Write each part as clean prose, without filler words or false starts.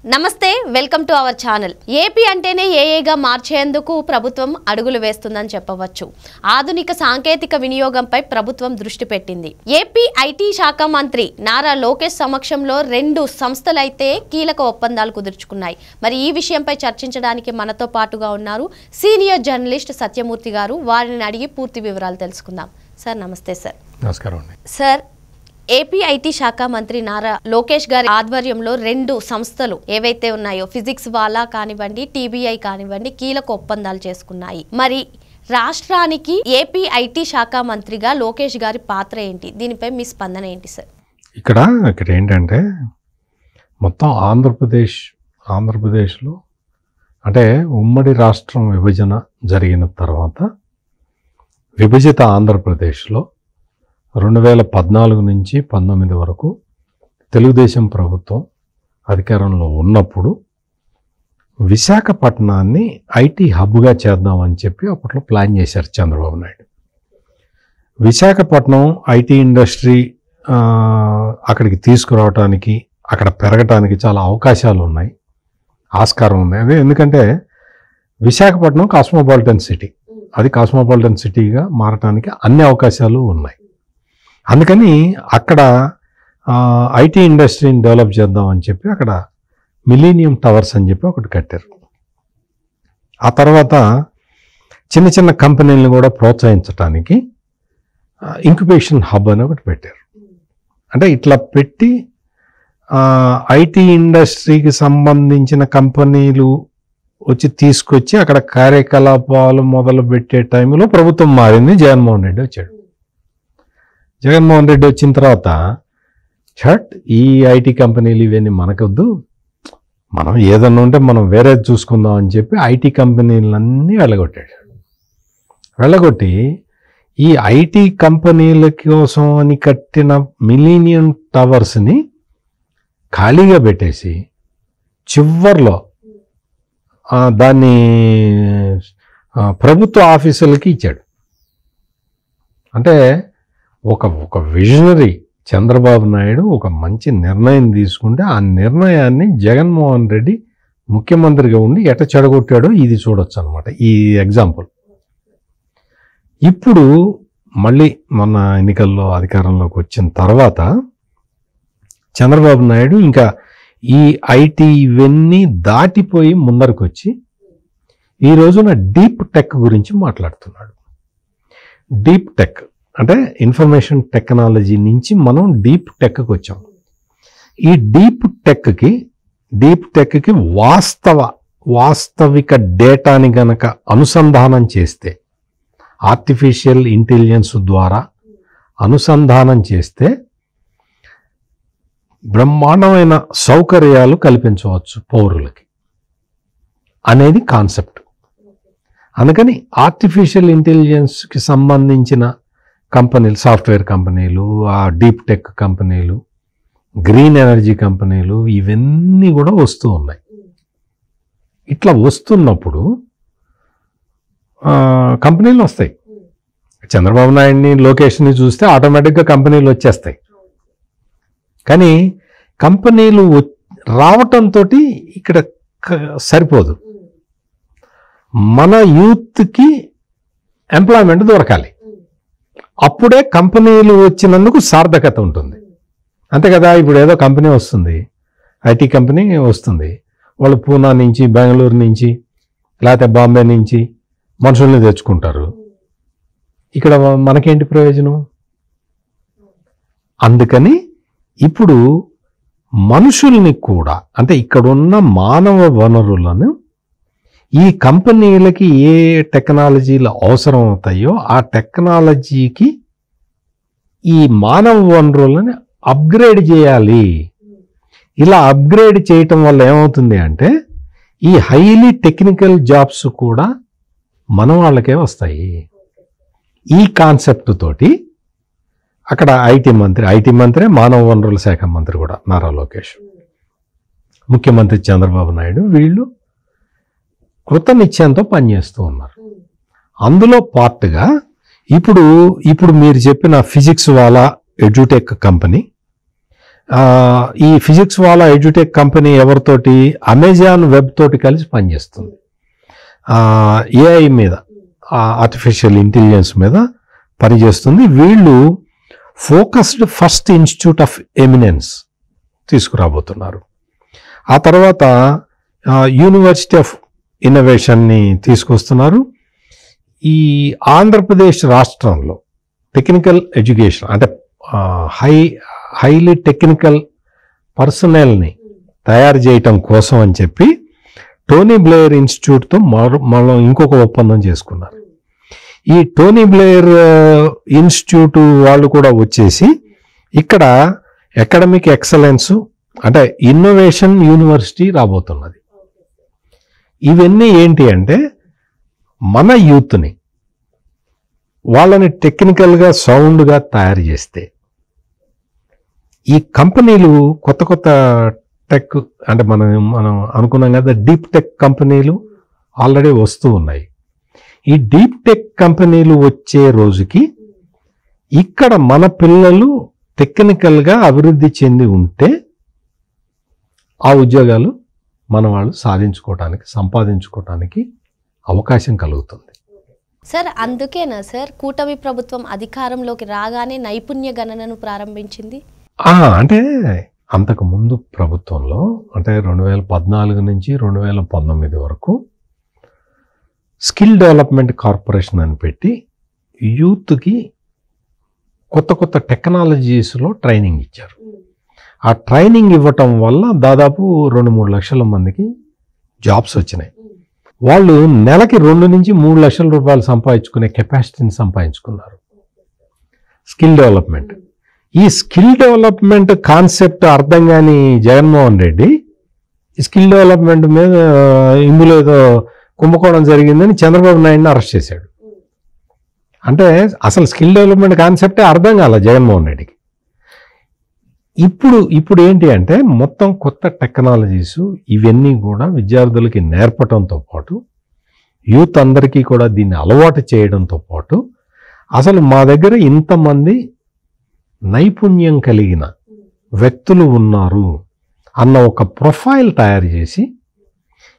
నమస్తే, welcome to our channel. AP అంటేనే ఏఏగా మార్చేందుకు ప్రభుత్వం అడుగులు వేస్తుందని చెప్పవచ్చు. ఆధునిక సాంకేతిక వినియోగంపై ప్రభుత్వం దృష్టి పెట్టింది. ఏపీ ఐటీ శాఖ మంత్రి నారా లోకేష్ సమక్షంలో 2 సంస్థలైతే కీలక ఒప్పందాలు కుదుర్చుకున్నాయి. మరి ఈ విషయంపై చర్చించడానికి మనతో పాటుగా ఉన్నారు సీనియర్ జర్నలిస్ట్ సత్యమూర్తి గారు. వారిని అడిగి పూర్తి వివరాలు తెలుసుకుందాం. సార్ నమస్తే. సార్ నమస్కారం అండి. సార్, ఏపీ ఐటీ శాఖ మంత్రి నారా లోకేష్ గారి ఆధ్వర్యంలో 2 సంస్థలు ఏవైతే ఉన్నాయో ఫిజిక్స్ వాలా కానివ్వండి, టీబీఐ కానివ్వండి, కీలక ఒప్పందాలు చేసుకున్నాయి. మరి రాష్ట్రానికి ఏపీ ఐటీ శాఖ మంత్రిగా లోకేష్ గారి పాత్ర ఏంటి? దీనిపై మీ స్పందన ఏంటి సార్? ఇక్కడ ఏంటంటే మొత్తం ఆంధ్రప్రదేశ్లో అంటే ఉమ్మడి రాష్ట్రం విభజన జరిగిన తర్వాత విభజిత ఆంధ్రప్రదేశ్లో 2014 నుంచి 19 వరకు తెలుగుదేశం ప్రభుత్వం అధికారంలో ఉన్నప్పుడు విశాఖపట్నాన్ని ఐటీ హబ్గా చేద్దామని చెప్పి అప్పట్లో ప్లాన్ చేశారు చంద్రబాబు నాయుడు. విశాఖపట్నం ఐటీ ఇండస్ట్రీ అక్కడికి తీసుకురావడానికి, అక్కడ పెరగటానికి చాలా అవకాశాలు ఉన్నాయి, ఆస్కారం ఉంది. అదే ఎందుకంటే విశాఖపట్నం కాస్మోపాలిటన్ సిటీ, అది కాస్మోపాలిటన్ సిటీగా మారటానికి అన్ని అవకాశాలు ఉన్నాయి. అందుకని అక్కడ ఐటీ ఇండస్ట్రీని డెవలప్ చేద్దామని చెప్పి అక్కడ మిలీనియం టవర్స్ అని చెప్పి ఒకటి కట్టారు. ఆ తర్వాత చిన్న చిన్న కంపెనీలను కూడా ప్రోత్సహించడానికి ఇంక్యుబేషన్ హబ్ అని ఒకటి పెట్టారు. అంటే ఇట్లా పెట్టి ఐటీ ఇండస్ట్రీకి సంబంధించిన కంపెనీలు వచ్చి తీసుకొచ్చి అక్కడ కార్యకలాపాలు మొదలు పెట్టే టైంలో ప్రభుత్వం మారింది. జగన్మోహన్ రెడ్డి వచ్చాడు. జగన్మోహన్ రెడ్డి వచ్చిన తర్వాత ఈ ఐటీ కంపెనీలు ఇవన్నీ మనకొద్దు, మనం ఏదన్నా ఉంటే మనం వేరేది చూసుకుందాం అని చెప్పి ఐటీ కంపెనీలన్నీ వెళ్ళగొట్టి ఈ ఐటీ కంపెనీల కోసం అని కట్టిన మిలీనియం టవర్స్ని ఖాళీగా పెట్టేసి చివర్లో దాన్ని ప్రభుత్వ ఆఫీసులకి ఇచ్చాడు. అంటే ఒక విజనరీ చంద్రబాబు నాయుడు ఒక మంచి నిర్ణయం తీసుకుంటే ఆ నిర్ణయాన్ని జగన్మోహన్ రెడ్డి ముఖ్యమంత్రిగా ఉండి ఎట చెడగొట్టాడో ఇది చూడొచ్చు అనమాట, ఈ ఎగ్జాంపుల్. ఇప్పుడు మళ్ళీ మొన్న ఎన్నికల్లో అధికారంలోకి వచ్చిన తర్వాత చంద్రబాబు నాయుడు ఇంకా ఈ ఐటీ ఇవన్నీ దాటిపోయి ముందరకు వచ్చి ఈ రోజున డీప్ టెక్ గురించి మాట్లాడుతున్నాడు. డీప్ టెక్ అంటే ఇన్ఫర్మేషన్ టెక్నాలజీ నుంచి మనం డీప్ టెక్కి వచ్చాం. ఈ డీప్ టెక్కి వాస్తవిక డేటాని గనక అనుసంధానం చేస్తే, ఆర్టిఫిషియల్ ఇంటెలిజెన్స్ ద్వారా అనుసంధానం చేస్తే బ్రహ్మాండమైన సౌకర్యాలు కల్పించవచ్చు పౌరులకి అనేది కాన్సెప్ట్. అందుకని ఆర్టిఫిషియల్ ఇంటెలిజెన్స్కి సంబంధించిన కంపెనీలు, సాఫ్ట్వేర్ కంపెనీలు, ఆ డీప్ టెక్ కంపెనీలు, గ్రీన్ ఎనర్జీ కంపెనీలు, ఇవన్నీ కూడా వస్తూ ఉన్నాయి. ఇట్లా వస్తున్నప్పుడు కంపెనీలు వస్తాయి. చంద్రబాబు నాయుడిని, లోకేష్ని చూస్తే ఆటోమేటిక్గా కంపెనీలు వచ్చేస్తాయి. కానీ కంపెనీలు రావటంతో ఇక్కడ సరిపోదు. మన యూత్కి ఎంప్లాయ్మెంట్ దొరకాలి. అప్పుడే కంపెనీలు వచ్చినందుకు సార్థకత ఉంటుంది. అంతే కదా. ఇప్పుడు ఏదో కంపెనీ వస్తుంది, ఐటీ కంపెనీ వస్తుంది, వాళ్ళు పూనా నుంచి, బెంగళూరు నుంచి, లేకపోతే బాంబే నుంచి మనుషుల్ని తెచ్చుకుంటారు. ఇక్కడ మనకేంటి ప్రయోజనం? అందుకని ఇప్పుడు మనుషుల్ని కూడా, అంటే ఇక్కడున్న మానవ వనరులను ఈ కంపెనీలకి ఏ టెక్నాలజీలు అవసరం అవుతాయో ఆ టెక్నాలజీకి ఈ మానవ వనరులను అప్గ్రేడ్ చేయాలి. ఇలా అప్గ్రేడ్ చేయటం వల్ల ఏమవుతుంది అంటే ఈ హైలీ టెక్నికల్ జాబ్స్ కూడా మన వాళ్ళకే వస్తాయి. ఈ కాన్సెప్ట్ తోటి అక్కడ ఐటీ మంత్రి మానవ వనరుల శాఖ మంత్రి కూడా నారా లోకేష్, ముఖ్యమంత్రి చంద్రబాబు నాయుడు, వీళ్ళు కృత నిశ్చయంతో పనిచేస్తూ ఉన్నారు. అందులో పార్ట్గా ఇప్పుడు మీరు చెప్పిన ఫిజిక్స్ వాలా ఎడ్యుటెక్ కంపెనీ, ఈ ఫిజిక్స్ వాళ్ళ ఎడ్యుటెక్ కంపెనీ ఎవరితోటి అమెజాన్ వెబ్ తోటి కలిసి పనిచేస్తుంది. ఏఐ మీద, ఆర్టిఫిషియల్ ఇంటెలిజెన్స్ మీద పనిచేస్తుంది. వీళ్ళు focused first institute of eminence తీసుకురాబోతున్నారు. ఆ తర్వాత యూనివర్సిటీ ఆఫ్ ఇన్నోవేషన్ని తీసుకొస్తున్నారు. ఈ ఆంధ్రప్రదేశ్ రాష్ట్రంలో టెక్నికల్ ఎడ్యుకేషన్ అంటే హైలీ టెక్నికల్ పర్సనల్ని తయారు చేయటం కోసం అని చెప్పి టోనీ బ్లేయర్ ఇన్స్టిట్యూట్తో మనం ఇంకొక ఒప్పందం చేసుకున్నారు. ఈ టోనీ బ్లేయర్ ఇన్స్టిట్యూట్ వాళ్ళు కూడా వచ్చేసి ఇక్కడ అకాడమిక్ ఎక్సలెన్స్ అంటే ఇన్నోవేషన్ యూనివర్సిటీ రాబోతున్నది. ఇవన్నీ ఏంటి అంటే మన యూత్ని వాళ్ళని టెక్నికల్గా సౌండ్గా తయారు చేస్తే ఈ కంపెనీలు కొత్త కొత్త టెక్ అంటే మనం అనుకున్నాం కదా, డీప్ టెక్ కంపెనీలు ఆల్రెడీ వస్తూ ఉన్నాయి. ఈ డీప్ టెక్ కంపెనీలు వచ్చే రోజుకి ఇక్కడ మన పిల్లలు టెక్నికల్గా అభివృద్ధి చెంది ఉంటే ఆ ఉద్యోగాలు మన వాళ్ళు సంపాదించుకోవటానికి అవకాశం కలుగుతుంది. సార్, అందుకేనా సార్ కూటమి ప్రభుత్వం అధికారంలోకి రాగానే నైపుణ్య గణనను ప్రారంభించింది? అంటే అంతకు ముందు ప్రభుత్వంలో అంటే 2014 నుంచి 2019 వరకు స్కిల్ డెవలప్మెంట్ కార్పొరేషన్ అని పెట్టి యూత్కి కొత్త కొత్త టెక్నాలజీస్లో ట్రైనింగ్ ఇచ్చారు. ఆ ట్రైనింగ్ ఇవ్వటం వల్ల దాదాపు 2-3 లక్షల మందికి జాబ్స్ వచ్చినాయి. వాళ్ళు నెలకి 2 నుంచి 3 లక్షల రూపాయలు సంపాదించుకునే కెపాసిటీని సంపాదించుకున్నారు. స్కిల్ డెవలప్మెంట్, ఈ స్కిల్ డెవలప్మెంట్ కాన్సెప్ట్ అర్థం కాని జగన్మోహన్ రెడ్డి ఈ స్కిల్ డెవలప్మెంట్ మీద ఇందులో ఏదో కుంభకోణం జరిగిందని చంద్రబాబు నాయుడిని అరెస్ట్ చేశాడు. అంటే అసలు స్కిల్ డెవలప్మెంట్ కాన్సెప్టే అర్థం కాల జగన్మోహన్ రెడ్డికి. ఇప్పుడు ఏంటి అంటే మొత్తం కొత్త టెక్నాలజీస్ ఇవన్నీ కూడా విద్యార్థులకి నేర్పడంతో పాటు యూత్ అందరికీ కూడా దీన్ని అలవాటు చేయడంతో పాటు అసలు మా దగ్గర ఇంతమంది నైపుణ్యం కలిగిన వ్యక్తులు ఉన్నారు అన్న ఒక ప్రొఫైల్ తయారు చేసి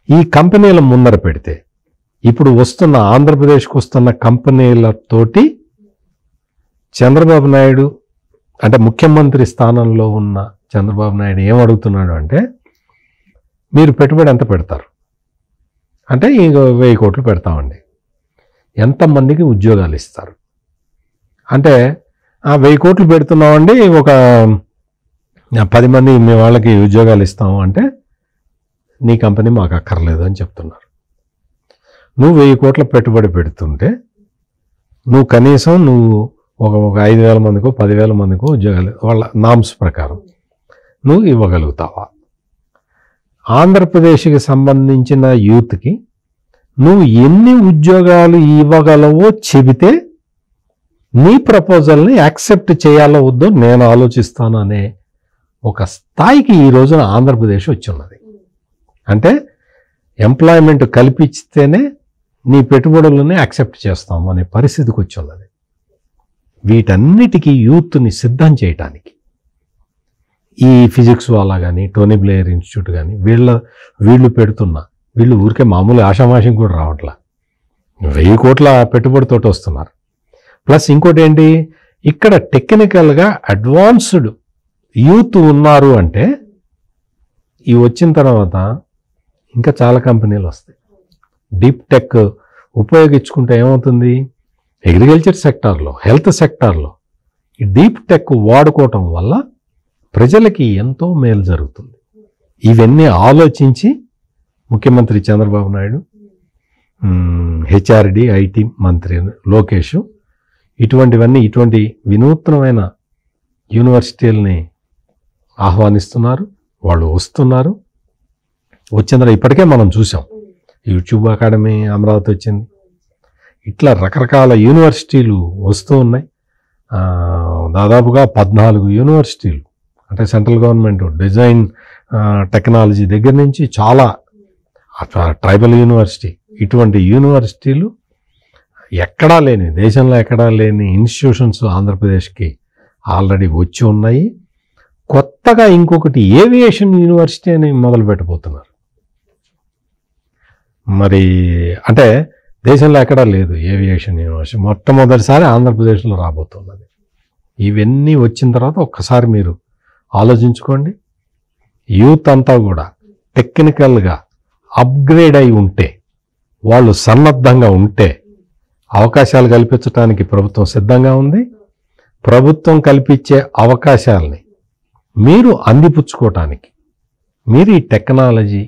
ఈ కంపెనీల ముందర పెడితే ఇప్పుడు వస్తున్న ఆంధ్రప్రదేశ్కి వస్తున్న కంపెనీలతోటి చంద్రబాబు నాయుడు అంటే ముఖ్యమంత్రి స్థానంలో ఉన్న చంద్రబాబు నాయుడు ఏమడుగుతున్నాడు అంటే మీరు పెట్టుబడి ఎంత పెడతారు అంటే 1000 కోట్లు పెడతామండి, ఎంతమందికి ఉద్యోగాలు ఇస్తారు అంటే 1000 కోట్లు పెడుతున్నామండి, ఒక 10 మంది మీ వాళ్ళకి ఉద్యోగాలు ఇస్తాము అంటే నీ కంపెనీ మాకు అక్కర్లేదు అని చెప్తున్నారు. నువ్వు 1000 కోట్ల పెట్టుబడి పెడుతుంటే నువ్వు కనీసం ఒక 5,000 మందికో 10,000 మందికో ఉద్యోగాలు వాళ్ళ నామ్స్ ప్రకారం నువ్వు ఇవ్వగలుగుతావా? ఆంధ్రప్రదేశ్కి సంబంధించిన యూత్కి నువ్వు ఎన్ని ఉద్యోగాలు ఇవ్వగలవో చెబితే నీ ప్రపోజల్ని యాక్సెప్ట్ చేయాలో వద్దో నేను ఆలోచిస్తాను అనే ఒక స్థాయికి ఈ రోజున ఆంధ్రప్రదేశ్ వచ్చిన్నది. అంటే ఎంప్లాయ్మెంట్ కల్పిస్తేనే నీ పెట్టుబడులని యాక్సెప్ట్ చేస్తాము అనే పరిస్థితికి వచ్చిన్నది. వీటన్నిటికీ యూత్ని సిద్ధం చేయటానికి ఈ ఫిజిక్స్ వాళ్ళ కానీ టోనీ బ్లేయర్ ఇన్స్టిట్యూట్ కానీ వీళ్ళు ఊరికే మామూలు ఆషామాషం కూడా రావట్లా, 1000 కోట్ల పెట్టుబడితోటి వస్తున్నారు. ప్లస్ ఇంకోటి ఏంటి, ఇక్కడ టెక్నికల్గా అడ్వాన్స్డ్ యూత్ ఉన్నారు అంటే ఈ వచ్చిన తర్వాత ఇంకా చాలా కంపెనీలు వస్తాయి. డీప్ టెక్ ఉపయోగించుకుంటే ఏమవుతుంది, అగ్రికల్చర్ సెక్టార్లో, హెల్త్ సెక్టార్లో ఈ డీప్ టెక్ వాడుకోవటం వల్ల ప్రజలకి ఎంతో మేలు జరుగుతుంది. ఇవన్నీ ఆలోచించి ముఖ్యమంత్రి చంద్రబాబు నాయుడు, హెచ్ఆర్డి ఐటీ మంత్రి లోకేష్ ఇటువంటి వినూత్నమైన యూనివర్సిటీలని ఆహ్వానిస్తున్నారు. వాళ్ళు వస్తున్నారు. వచ్చిందని ఇప్పటికే మనం చూసాం. యూట్యూబ్ అకాడమీ అమరావతి వచ్చింది. ఇట్లా రకరకాల యూనివర్సిటీలు వస్తూ ఉన్నాయి. దాదాపుగా 14 యూనివర్సిటీలు అంటే సెంట్రల్ గవర్నమెంట్ డిజైన్ టెక్నాలజీ దగ్గర నుంచి చాలా ట్రైబల్ యూనివర్సిటీ, ఇటువంటి యూనివర్సిటీలు ఎక్కడా లేని, దేశంలో ఎక్కడా లేని ఇన్స్టిట్యూషన్స్ ఆంధ్రప్రదేశ్కి ఆల్రెడీ వచ్చి ఉన్నాయి. కొత్తగా ఇంకొకటి ఏవియేషన్ యూనివర్సిటీ అని మొదలు పెట్టబోతున్నారు. మరి అంటే దేశంలో ఎక్కడా లేదు ఏవియేషన్ యూనివర్సిటీ, మొట్టమొదటిసారి ఆంధ్రప్రదేశ్లో రాబోతున్నది. ఇవన్నీ వచ్చిన తర్వాత ఒక్కసారి మీరు ఆలోచించుకోండి. యూత్ అంతా కూడా టెక్నికల్గా అప్గ్రేడ్ అయి ఉంటే, వాళ్ళు సన్నద్ధంగా ఉంటే అవకాశాలు కల్పించడానికి ప్రభుత్వం సిద్ధంగా ఉంది. ప్రభుత్వం కల్పించే అవకాశాలని మీరు అందిపుచ్చుకోవటానికి మీరు ఈ టెక్నాలజీ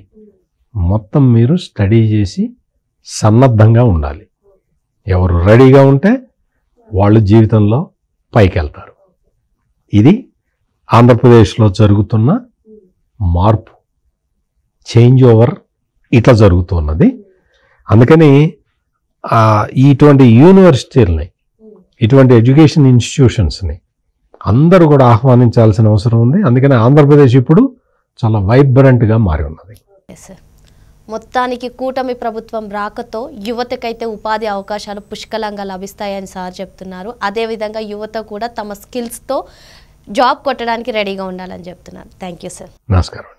మొత్తం మీరు స్టడీ చేసి సన్నద్ధంగా ఉండాలి. ఎవరు రెడీగా ఉంటే వాళ్ళు జీవితంలో పైకి వెళ్తారు. ఇది ఆంధ్రప్రదేశ్లో జరుగుతున్న మార్పు, చేంజ్ ఓవర్ ఇట్లా జరుగుతున్నది. అందుకని ఇటువంటి యూనివర్సిటీలని, ఇటువంటి ఎడ్యుకేషన్ ఇన్స్టిట్యూషన్స్ని అందరూ కూడా ఆహ్వానించాల్సిన అవసరం ఉంది. అందుకని ఆంధ్రప్రదేశ్ ఇప్పుడు చాలా వైబ్రెంట్గా మారి ఉన్నది. మొత్తానికి కూటమి ప్రభుత్వం రాకతో యువతకైతే ఉపాధి అవకాశాలు పుష్కలంగా లభిస్తాయని సార్ చెప్తున్నారు. అదేవిధంగా యువత కూడా తమ స్కిల్స్తో జాబ్ కొట్టడానికి రెడీగా ఉండాలని చెప్తున్నారు. Thank you sir. నమస్కారం.